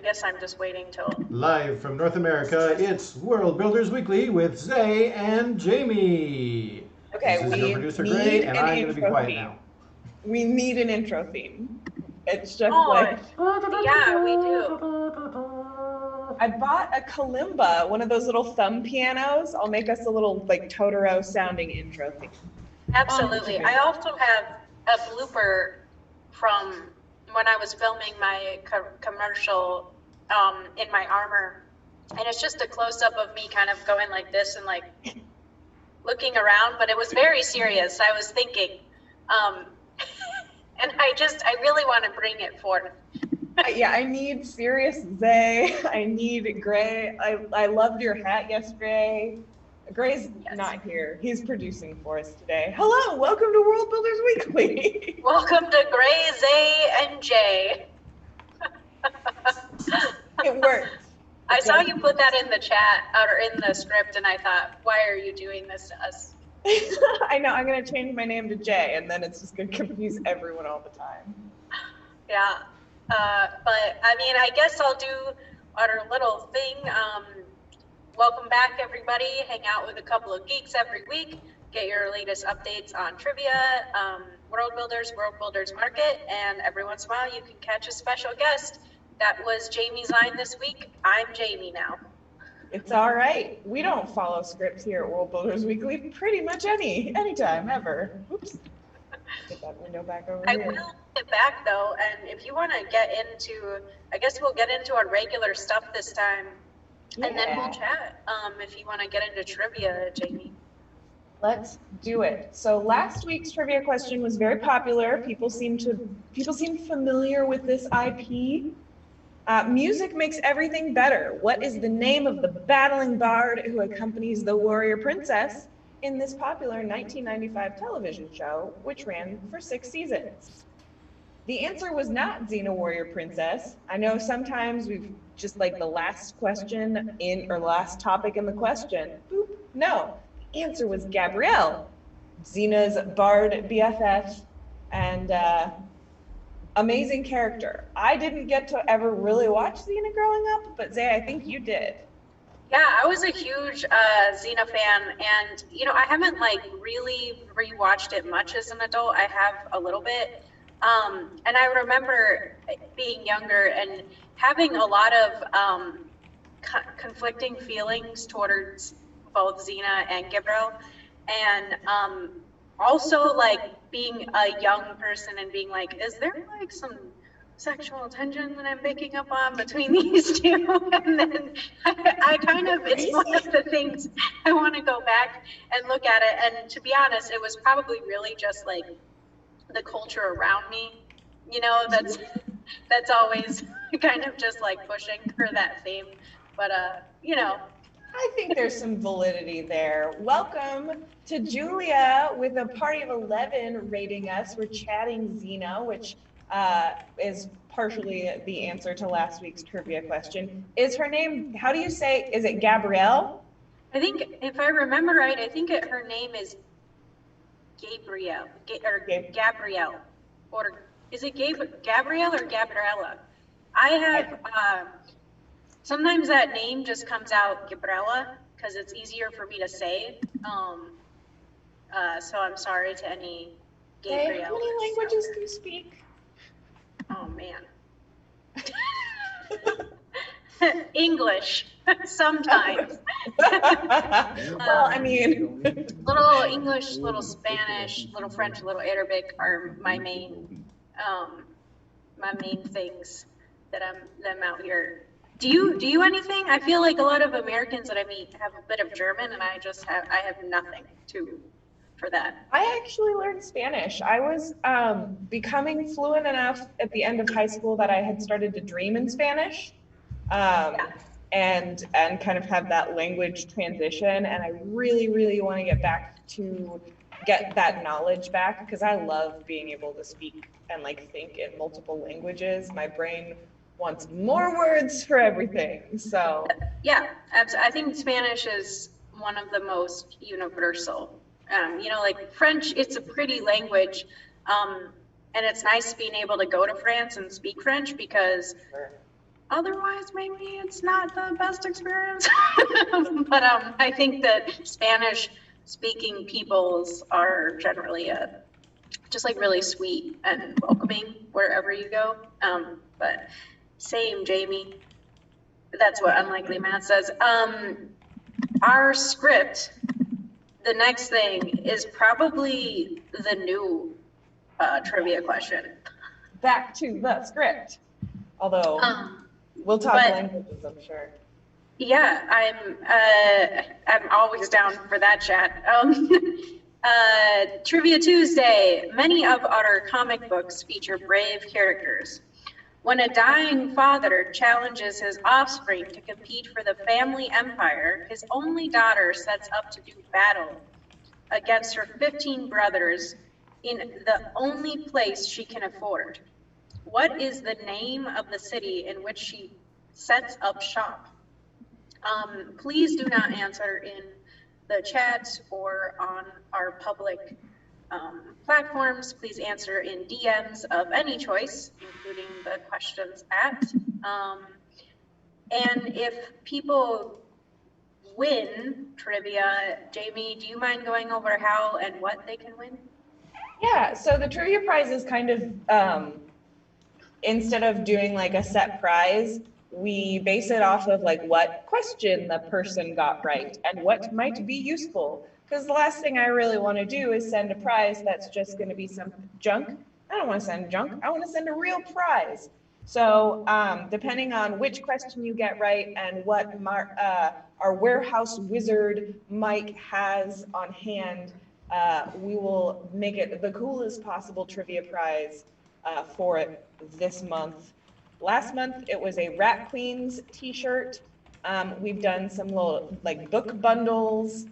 guess I'm just waiting till. Live from North America, it's World Builders Weekly with Zay and Jamie. Okay, This is your we producer need Gray, and an I'm going to be intro quiet theme. now. We need an intro theme. It's just Oh, like yeah, we do. I bought a kalimba, one of those little thumb pianos. I'll make us a little like Totoro sounding intro theme. Absolutely. I also have a blooper from when I was filming my commercial in my armor, and it's just a close-up of me kind of going like this and like looking around, but it was very serious. I was thinking, and I really want to bring it forth. Yeah, I need serious Zay. I need Gray. I loved your hat yesterday. Gray's not here. He's producing for us today. Hello, welcome to World Builders Weekly. Welcome to Gray, Zay, and Jay. It works. I saw you put that in the chat or in the script, and I thought, why are you doing this to us? I know, I'm going to change my name to Jay, and then it's just going to confuse everyone all the time. Yeah, but I mean, I guess I'll do our little thing. Welcome back, everybody. Hang out with a couple of geeks every week. Get your latest updates on trivia, World Builders Market, and every once in a while you can catch a special guest. That was Jamie's line this week. I'm Jamie now. It's all right. We don't follow scripts here at World Builders Weekly pretty much anytime ever. Oops. Get that window back over here. I will get back though, and if you want to get into, I guess we'll get into our regular stuff this time, and then we'll chat. If you want to get into trivia, Jamie. Let's do it. So last week's trivia question was very popular. People seem familiar with this IP. Music makes everything better. What is the name of the battling bard who accompanies the warrior princess in this popular 1995 television show, which ran for 6 seasons? The answer was not Xena Warrior Princess. I know sometimes we've just like the last question in, or last topic in the question. Boop. No, the answer was Gabrielle, Xena's bard BFF, and amazing character. I didn't get to ever really watch Xena growing up, but Zay, I think you did. Yeah, I was a huge Xena fan, and you know, I haven't like really rewatched it much as an adult. I have a little bit, and I remember being younger and having a lot of conflicting feelings towards both Xena and Gabriel, and also like being a young person and being like, is there like some sexual tension that I'm picking up on between these two? And then I kind of, it's one of the things I want to go back and look at it. And to be honest, it was probably really just like the culture around me, you know, that's always kind of just like pushing for that theme. But, you know, I think there's some validity there. Welcome to Julia with a party of 11 rating us. We're chatting Xena, which is partially the answer to last week's trivia question. Is her name, how do you say, is it Gabrielle? I think, if I remember right, I think her name is Gabrielle, Gabrielle, or is it Gabrielle or Gabriella? I have, sometimes that name just comes out Gabriella because it's easier for me to say. So I'm sorry to any Gabrielle. Hey, how many languages do you speak? Oh man. English sometimes. Well, I mean, little English, little Spanish, little French, little Arabic are my main things that I'm out here. Do you anything? I feel like a lot of Americans that I meet have a bit of German, and I have nothing for that. I actually learned Spanish. I was becoming fluent enough at the end of high school that I had started to dream in Spanish, and kind of have that language transition. And I really, really want to get that knowledge back, because I love being able to speak and like think in multiple languages. My brain wants more words for everything. So yeah, I think Spanish is one of the most universal. You know, like French, it's a pretty language, and it's nice being able to go to France and speak French, because otherwise maybe it's not the best experience. But I think that Spanish speaking peoples are generally just like really sweet and welcoming wherever you go. But same, Jamie. That's what Unlikely Matt says. Our script, the next thing is probably the new trivia question. Back to the script. Although we'll talk languages, I'm sure. Yeah, I'm always down for that chat. Trivia Tuesday. Many of our comic books feature brave characters. When a dying father challenges his offspring to compete for the family empire, his only daughter sets up to do battle against her 15 brothers in the only place she can afford. What is the name of the city in which she sets up shop? Please do not answer in the chat or on our public platforms. Please answer in DMs of any choice, including the questions at. And if people win trivia, Jamie, do you mind going over how and what they can win? Yeah, so the trivia prize is kind of, instead of doing like a set prize, we base it off of like what question the person got right and what might be useful. Because the last thing I really want to do is send a prize that's just going to be some junk. I don't want to send junk. I want to send a real prize. So depending on which question you get right and what our warehouse wizard Mike has on hand, we will make it the coolest possible trivia prize for it this month. Last month, it was a Rat Queens t-shirt. We've done some little like book bundles.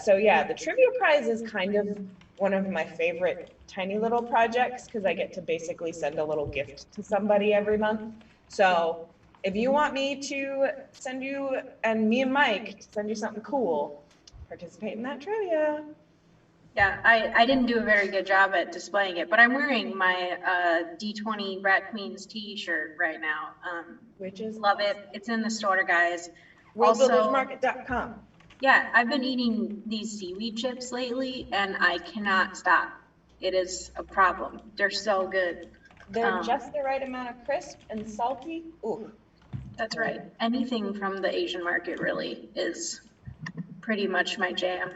So yeah, the trivia prize is kind of one of my favorite tiny little projects because I get to basically send a little gift to somebody every month. So if you want me to send you, and me and Mike, to send you something cool, participate in that trivia. Yeah, I didn't do a very good job at displaying it, but I'm wearing my D20 Rat Queens t-shirt right now. Which is love it. It's in the store, guys. Worldbuildersmarket.com. Yeah, I've been eating these seaweed chips lately, and I cannot stop. It is a problem. They're so good. They're just the right amount of crisp and salty. Ooh. That's right. Anything from the Asian market really is pretty much my jam.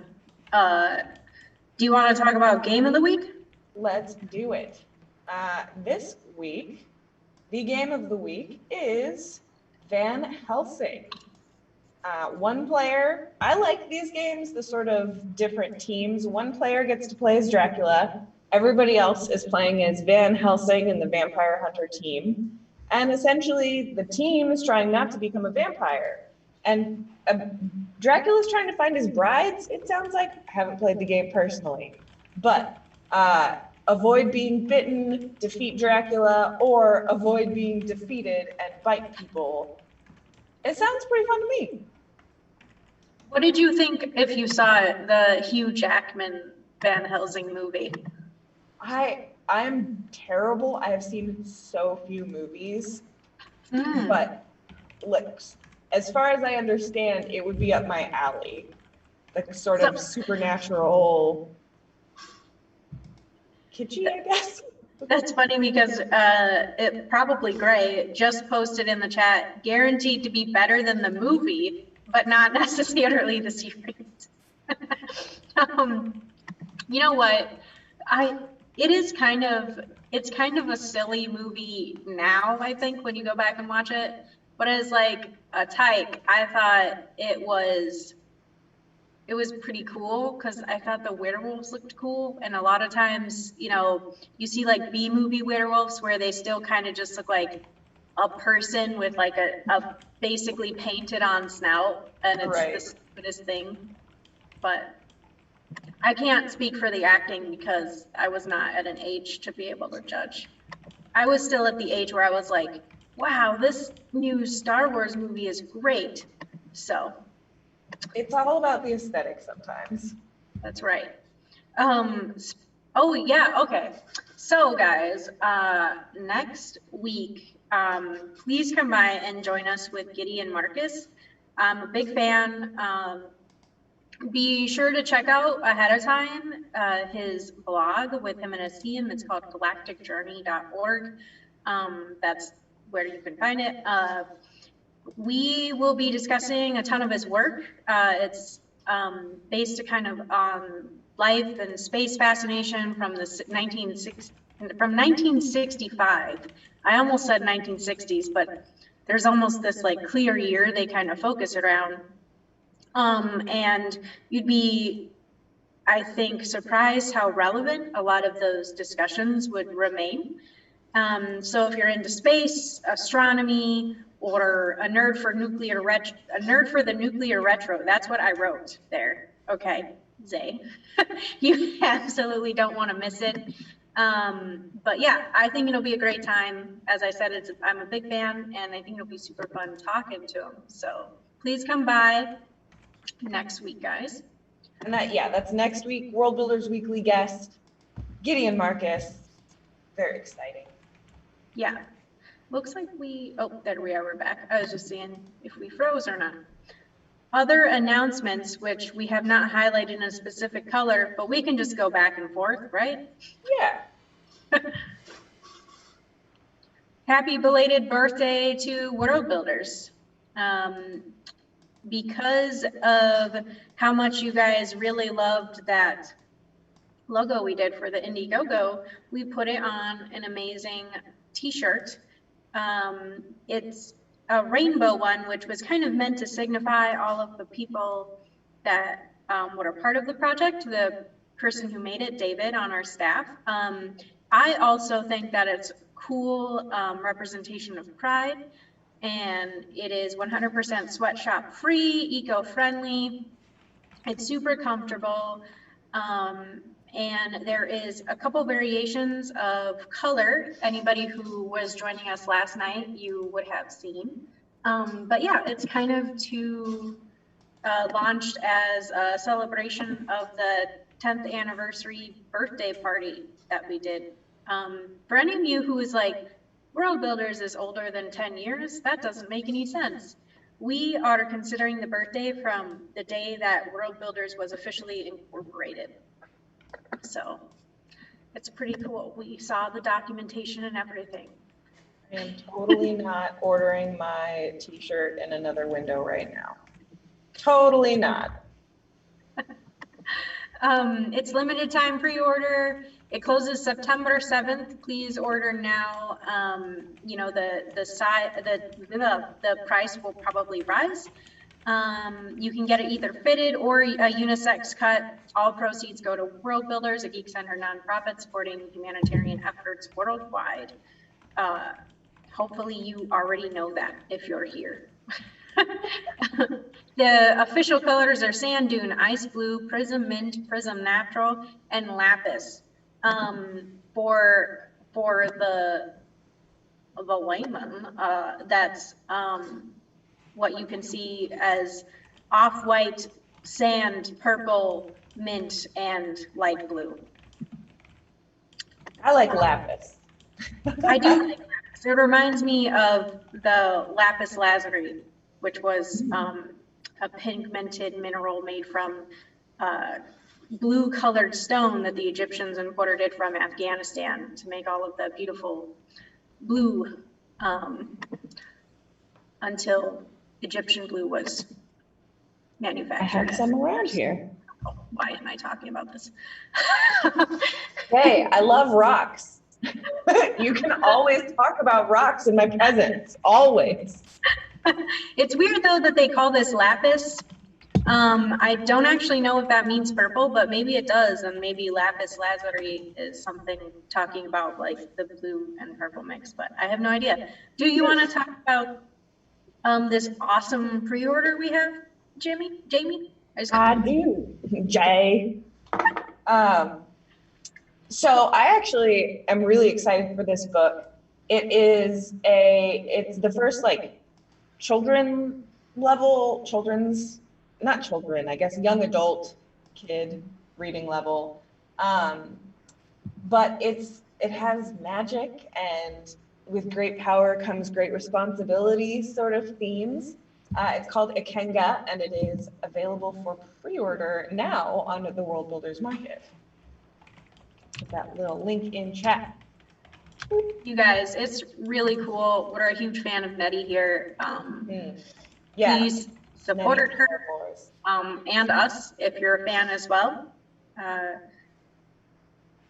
Do you want to talk about game of the week? Let's do it. This week, the game of the week is Van Helsing. One player, I like these games, the sort of different teams. One player gets to play as Dracula. Everybody else is playing as Van Helsing and the vampire hunter team. And essentially, the team is trying not to become a vampire. And Dracula's trying to find his brides, it sounds like. I haven't played the game personally. But avoid being bitten, defeat Dracula, or avoid being defeated and bite people. It sounds pretty fun to me. What did you think if you saw the Hugh Jackman Van Helsing movie? I'm terrible. I have seen so few movies, but look, as far as I understand, it would be up my alley. The sort of supernatural, kitschy, I guess. That's funny because it probably Gray just posted in the chat, guaranteed to be better than the movie, but not necessarily the series. You know what? It's kind of a silly movie now, I think, when you go back and watch it. But as like a tyke, I thought it was pretty cool because I thought the werewolves looked cool. And a lot of times, you see like B-movie werewolves where they still kind of just look like a person with like a basically painted on snout, and it's right. the stupidest thing. But I can't speak for the acting because I was not at an age to be able to judge. I was still at the age where I was like, wow, this new Star Wars movie is great. So it's all about the aesthetic sometimes. That's right. Oh yeah, okay. So guys, next week please come by and join us with Giddy and Marcus. I'm a big fan. Be sure to check out ahead of time his blog with him and his team. It's called galacticjourney.org. That's where you can find it. We will be discussing a ton of his work. It's based kind of on life and space fascination from the 1965. I almost said 1960s, but there's almost this like clear year they kind of focus around. And you'd be, I think, surprised how relevant a lot of those discussions would remain. So if you're into space, astronomy, or a nerd for the nuclear retro, that's what I wrote there. Okay, Zay, you absolutely don't want to miss it. But yeah, I think it'll be a great time. As I said, I'm a big fan, and I think it'll be super fun talking to him. So please come by next week, guys. And that's next week. Worldbuilders Weekly guest, Gideon Marcus. Very exciting. Yeah, looks like there we are, we're back. I was just seeing if we froze or not. Other announcements, which we have not highlighted in a specific color, but we can just go back and forth, right? Yeah. Happy belated birthday to Worldbuilders. Because of how much you guys really loved that logo we did for the Indiegogo, we put it on an amazing t-shirt. It's a rainbow one, which was kind of meant to signify all of the people that were part of the project. The person who made it, David, on our staff. I also think that it's cool representation of pride, and it is 100% sweatshop free, eco-friendly. It's super comfortable. And there is a couple variations of color. Anybody who was joining us last night, you would have seen. But yeah, it's kind of launched as a celebration of the 10th anniversary birthday party that we did. For any of you who is like, Worldbuilders is older than 10 years, that doesn't make any sense. We are considering the birthday from the day that Worldbuilders was officially incorporated. So it's pretty cool. We saw the documentation and everything. I am totally not ordering my t-shirt in another window right now. Totally not. It's limited time pre-order. It closes September 7th. Please order now. You know, the price will probably rise. You can get it either fitted or a unisex cut. All proceeds go to Worldbuilders, a Geek Center nonprofit supporting humanitarian efforts worldwide. Hopefully you already know that if you're here. The official colors are sand dune, ice blue, prism mint, prism natural, and lapis. For the layman, that's what you can see as off-white, sand, purple, mint, and light blue. I like lapis. I do like lapis. It reminds me of the lapis lazuli, which was a pigmented mineral made from blue colored stone that the Egyptians imported it from Afghanistan to make all of the beautiful blue until Egyptian blue was manufactured. I have some around here. Oh, why am I talking about this? Hey, I love rocks. You can always talk about rocks in my presence, always. It's weird though that they call this lapis. I don't actually know if that means purple, but maybe it does, and maybe lapis lazuli is something talking about like the blue and purple mix, but I have no idea. Do you want to talk about this awesome pre-order we have, Jamie? I do, Jay. So I actually am really excited for this book. It's the first like young adult kid reading level. But it has magic and with great power comes great responsibility sort of themes. It's called Ikenga, and it is available for pre-order now on the Worldbuilders Market. Put that little link in chat. You guys, it's really cool. We're a huge fan of Nettie here. Yeah. Please support her and us if you're a fan as well.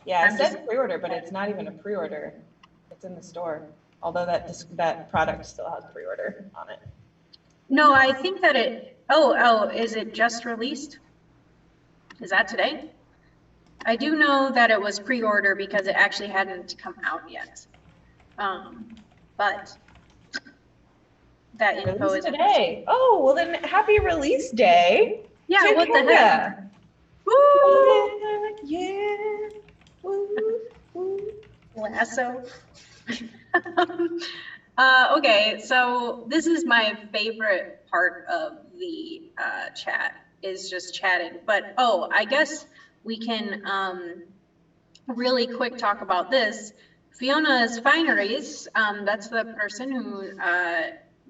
Yeah, it says pre-order, but it's not even a pre-order. It's in the store, although that product still has pre-order on it. No, I think that is it just released? Is that today? I do know that it was pre-order because it actually hadn't come out yet. But that info is today. Oh, well then happy release day. Yeah, what the heck? Woo! Yeah. Woo. Woo. Lasso. Okay, so this is my favorite part of the chat, is just chatting. But I guess we can really quick talk about this. Fiona's Fineries, that's the person who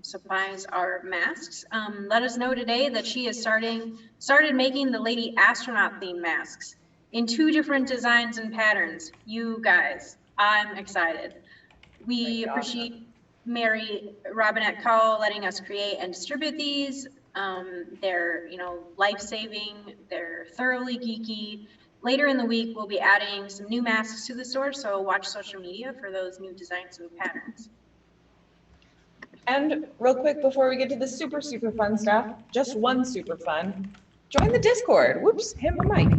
supplies our masks, let us know today that she has started making the Lady Astronaut theme masks in 2 different designs and patterns. You guys, I'm excited. We appreciate Mary Robinette Cowell letting us create and distribute these. They're, life-saving, they're thoroughly geeky. Later in the week, we'll be adding some new masks to the store, so watch social media for those new designs and patterns. And real quick, before we get to the super, super fun stuff, just one super fun, join the Discord. Whoops, hit my mic.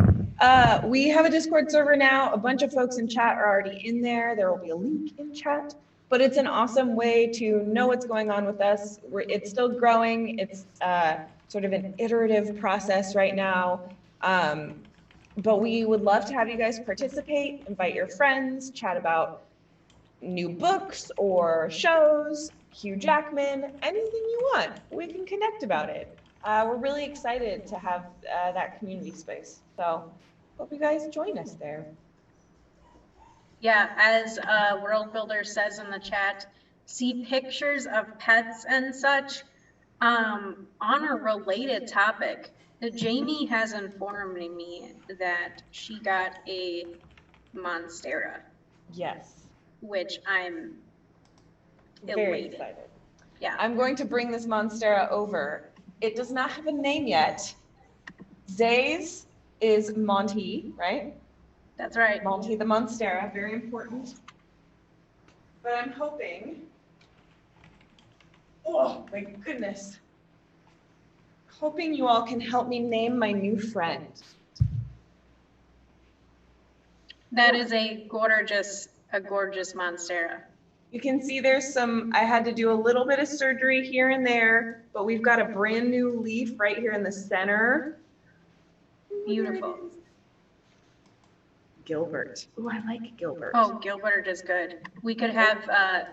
We have a Discord server now. A bunch of folks in chat are already in there. There will be a link in chat, but it's an awesome way to know what's going on with us. It's still growing. It's sort of an iterative process right now. But we would love to have you guys participate, invite your friends, chat about new books or shows, Hugh Jackman, anything you want. We can connect about it. We're really excited to have that community space. So hope you guys join us there. Yeah, as Worldbuilder says in the chat, see pictures of pets and such. On a related topic, Jamie has informed me that she got a Monstera. Yes. Which I'm very excited. Yeah. I'm going to bring this Monstera over. It does not have a name yet. Zay's is Monty, right? That's right. Monty the Monstera, very important. But I'm hoping, oh my goodness. Hoping you all can help me name my new friend. That is a gorgeous Monstera. You can see there's I had to do a little bit of surgery here and there, but we've got a brand new leaf right here in the center. Beautiful. Gilbert. Oh, I like Gilbert. Oh, Gilbert is good. We could have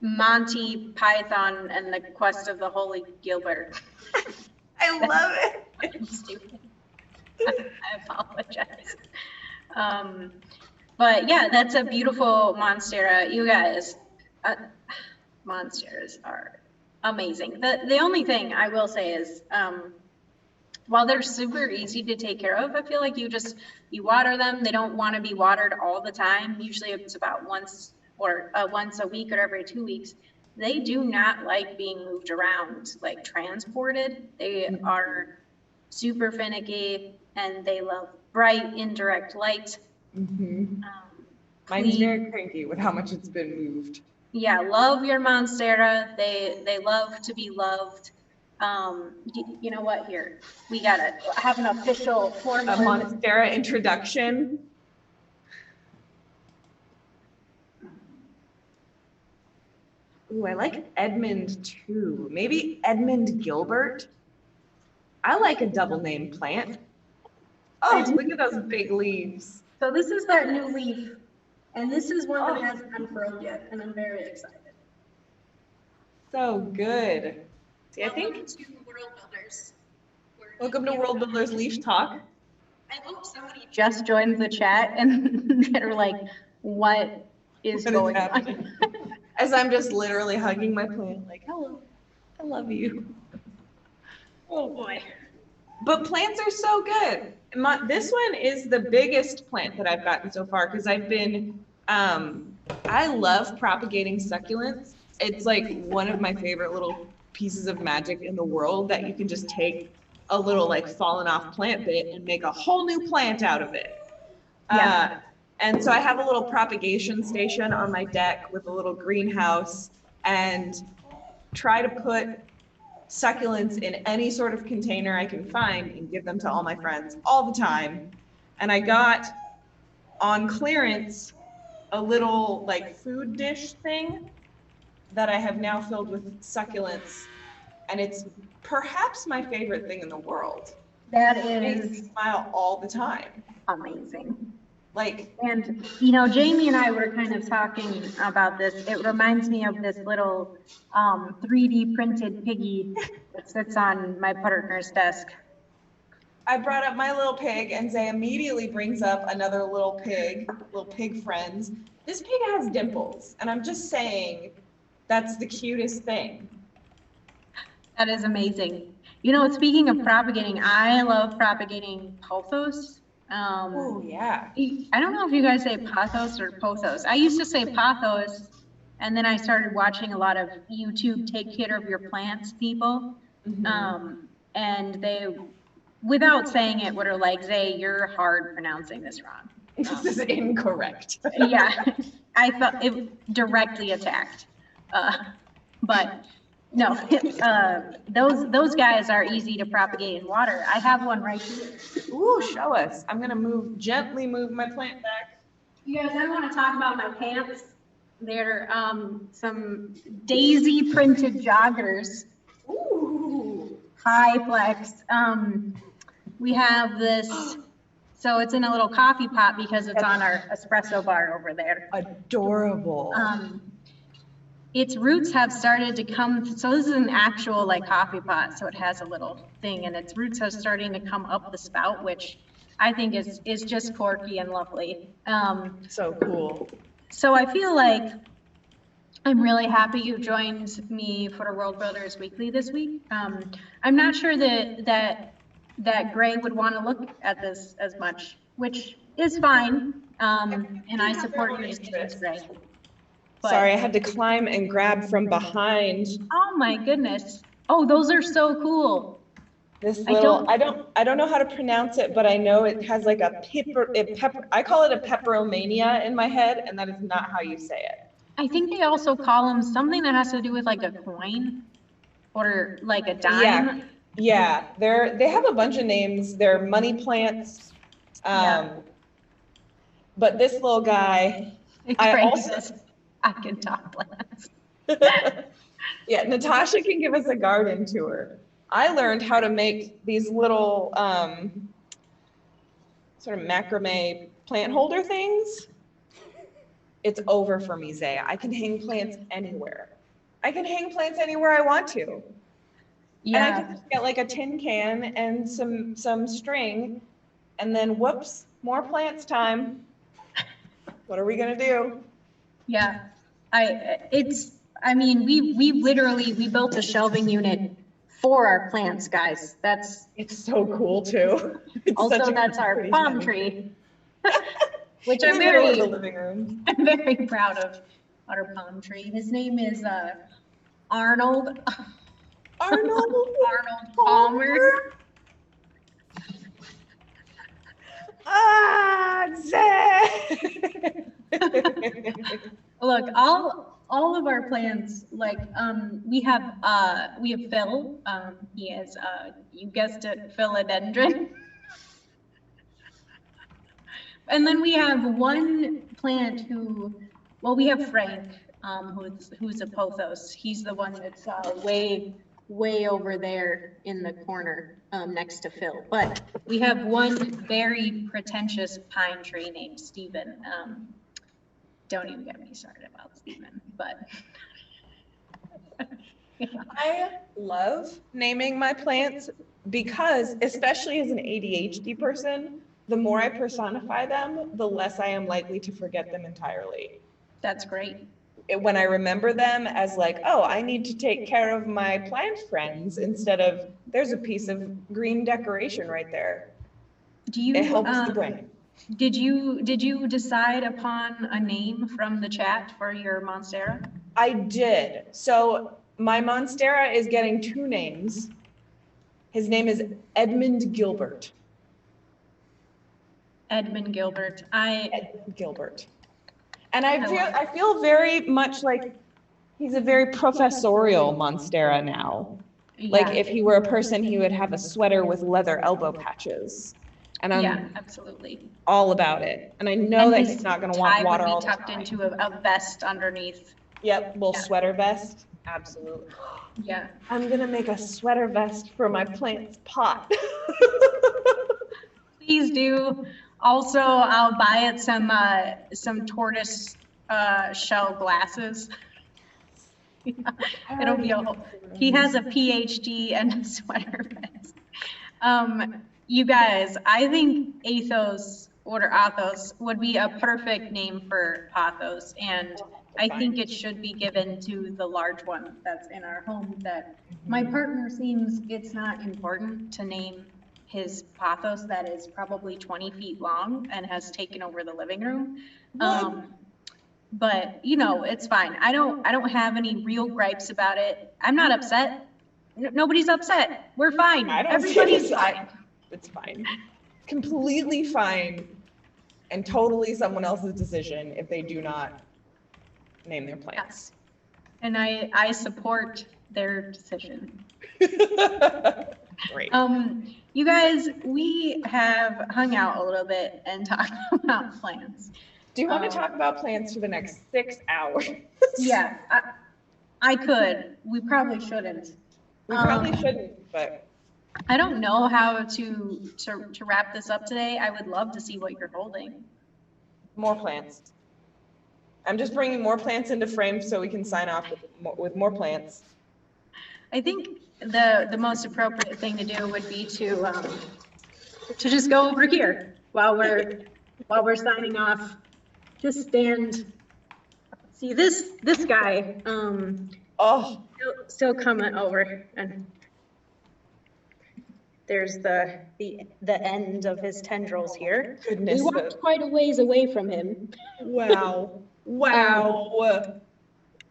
Monty Python and the Quest of the Holy Gilbert. I love it. I'm stupid. I apologize. But yeah, that's a beautiful Monstera. You guys, Monsteras are amazing. The only thing I will say is, while they're super easy to take care of, I feel like you water them. They don't want to be watered all the time. Usually it's about once a week or every 2 weeks. They do not like being moved around, like transported. They are super finicky and they love bright indirect light. Mm-hmm. Mine's very cranky with how much it's been moved. Yeah, love your Monstera. They love to be loved. You know what? Here, we gotta have an official formal Monstera introduction. Ooh, I like Edmund too. Maybe Edmund Gilbert. I like a double name plant. Oh, look at those big leaves. So this is that new leaf, and this is one that hasn't unfurled yet, and I'm very excited. So good. See, I think. Welcome to Worldbuilders. Welcome to Worldbuilders Leaf Talk. I hope somebody just joined the chat and they're like, what is What is going on. happening? As I'm just literally hugging my plant, like, hello, I love you. Oh boy. But plants are so good. This one is the biggest plant that I've gotten so far because I love propagating succulents. It's like one of my favorite little pieces of magic in the world that you can just take a little like fallen off plant bit and make a whole new plant out of it. Yeah. And so I have a little propagation station on my deck with a little greenhouse and try to put succulents in any sort of container I can find and give them to all my friends all the time. And I got on clearance a little like food dish thing that I have now filled with succulents. And it's perhaps my favorite thing in the world. That It makes me is smile all the time. amazing. Like, And, you know, Jamie and I were kind of talking about this. It reminds me of this little 3D printed piggy that sits on my partner's desk. I brought up my little pig, and Zay immediately brings up another little pig friends. This pig has dimples, and I'm just saying that's the cutest thing. That is amazing. You know, speaking of propagating, I love propagating pothos. Oh, yeah. I don't know if you guys say pothos or pothos. I used to say pothos, and then I started watching a lot of YouTube take care of your plants people. And they, without saying it, were like, Zay, you're hard pronouncing this wrong. This is incorrect. Yeah, I felt it directly attacked. But no, those guys are easy to propagate in water. I have one right here. Ooh, show us. I'm gonna gently move my plant back. You guys ever want to talk about my pants? They're some daisy printed joggers. Ooh. High flex. We have this, so it's in a little coffee pot because it's on our espresso bar over there. Adorable. Its roots have started to come, so this is an actual like coffee pot, so it has a little thing, and its roots are starting to come up the spout, which I think is just quirky and lovely. So cool. So I feel like I'm really happy you joined me for Worldbuilders Weekly this week. I'm not sure that Gray would want to look at this as much, which is fine. And I support your decisions, Gray. But, sorry, I had to climb and grab from behind. Oh my goodness. Oh, those are so cool. This little, I don't know how to pronounce it, but I know it has like a pepper, I call it a pepperomania in my head, and that is not how you say it. I think they also call them something that has to do with like a coin or like a dime. Yeah, they have a bunch of names. They're money plants. But this little guy, I can talk plants. Yeah, Natasha can give us a garden tour. I learned how to make these little sort of macrame plant holder things. It's over for me, Zay. I can hang plants anywhere. I can hang plants anywhere I want to. Yeah. And I can just get like a tin can and some string, and then whoops, more plants time. What are we gonna do? Yeah, I mean, we built a shelving unit for our plants, guys. It's so cool too. Also, that's our palm tree, which I'm very proud of our palm tree. His name is Arnold. Arnold Palmer. Look, all of our plants, like we have Phil. He is you guessed it, philodendron. And then we have one plant we have Frank, who's a pothos. He's the one that's way over there in the corner next to Phil. But we have one very pretentious pine tree named Stephen. Don't even get me started about Stephen, but. I love naming my plants because, especially as an ADHD person, the more I personify them, the less I am likely to forget them entirely. That's great. When I remember them as like, oh, I need to take care of my plant friends instead of there's a piece of green decoration right there. Do you It helps the brain. Did you decide upon a name from the chat for your Monstera? I did. So my Monstera is getting 2 names. His name is Edmund Gilbert. Edmund Gilbert. Edmund Gilbert. And I feel very much like he's a very professorial Monstera now. Like if he were a person, he would have a sweater with leather elbow patches. And I'm absolutely all about it. And I know that he's not going to want water all the time. Tucked into a vest underneath. Yep, little sweater vest. Absolutely. Yeah. I'm going to make a sweater vest for my plant's pot. Please do. Also, I'll buy it some tortoise shell glasses. It'll be he has a PhD and a sweater vest. You guys, I think Athos would be a perfect name for Pothos, and I think it should be given to the large one that's in our home. That my partner seems it's not important to name his Pothos that is probably 20 feet long and has taken over the living room. But it's fine. I don't have any real gripes about it. I'm not upset. Nobody's upset. We're fine. Everybody's fine. It's fine. Completely fine. And totally someone else's decision if they do not name their plants. And I support their decision. Great. You guys, we have hung out a little bit and talked about plants. Do you want to talk about plants for the next 6 hours? Yeah, I could. We probably shouldn't. We probably shouldn't, but I don't know how to wrap this up today. I would love to see what you're holding. More plants. I'm just bringing more plants into frame so we can sign off with more plants. I think the most appropriate thing to do would be to just go over here while we're signing off. Just stand. See this guy. Still coming over, and there's the end of his tendrils here. Goodness. We walked quite a ways away from him. Wow. Wow.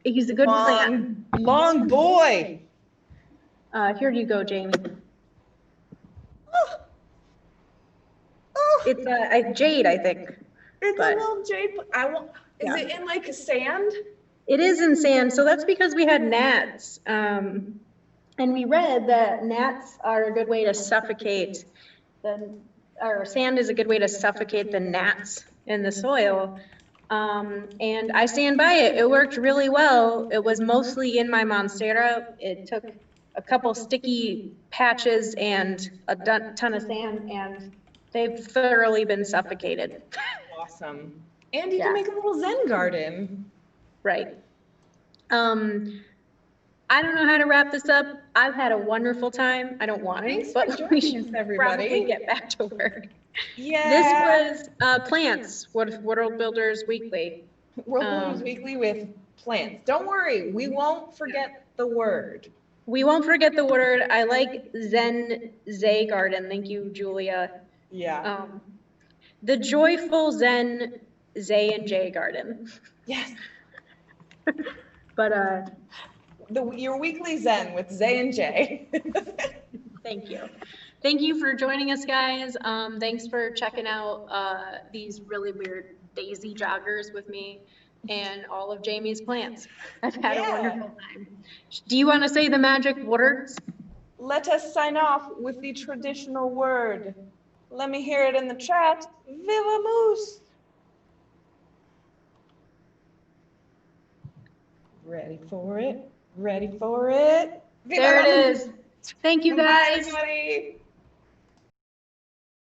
He's a good plant. Long boy. Here you go, Jamie. It's a jade, I think. It's a little jade. Is it in like sand? It is in sand. So that's because we had gnats. And we read that gnats are a good way to suffocate or sand is a good way to suffocate the gnats in the soil. And I stand by it. It worked really well. It was mostly in my Monstera. It took a couple sticky patches and a ton of sand, and they've thoroughly been suffocated. Awesome. And you can make a little Zen garden. Right. I don't know how to wrap this up. I've had a wonderful time. I don't want to, but we should probably get back to work. Yeah. This was plants. Worldbuilders Weekly. Worldbuilders Weekly with plants. Don't worry, we won't forget the word. We won't forget the word. I like Zay Garden. Thank you, Julia. Yeah. The joyful Zen Zay and Jay Garden. Yes. But your weekly Zen with Zay and Jay. Thank you. Thank you for joining us, guys. Thanks for checking out these really weird daisy joggers with me and all of Jamie's plants. I've had a wonderful time. Do you want to say the magic words? Let us sign off with the traditional word. Let me hear it in the chat. Viva Moose. Ready for it. Ready for it. Viva there it is. Thank you, guys. Bye, everybody.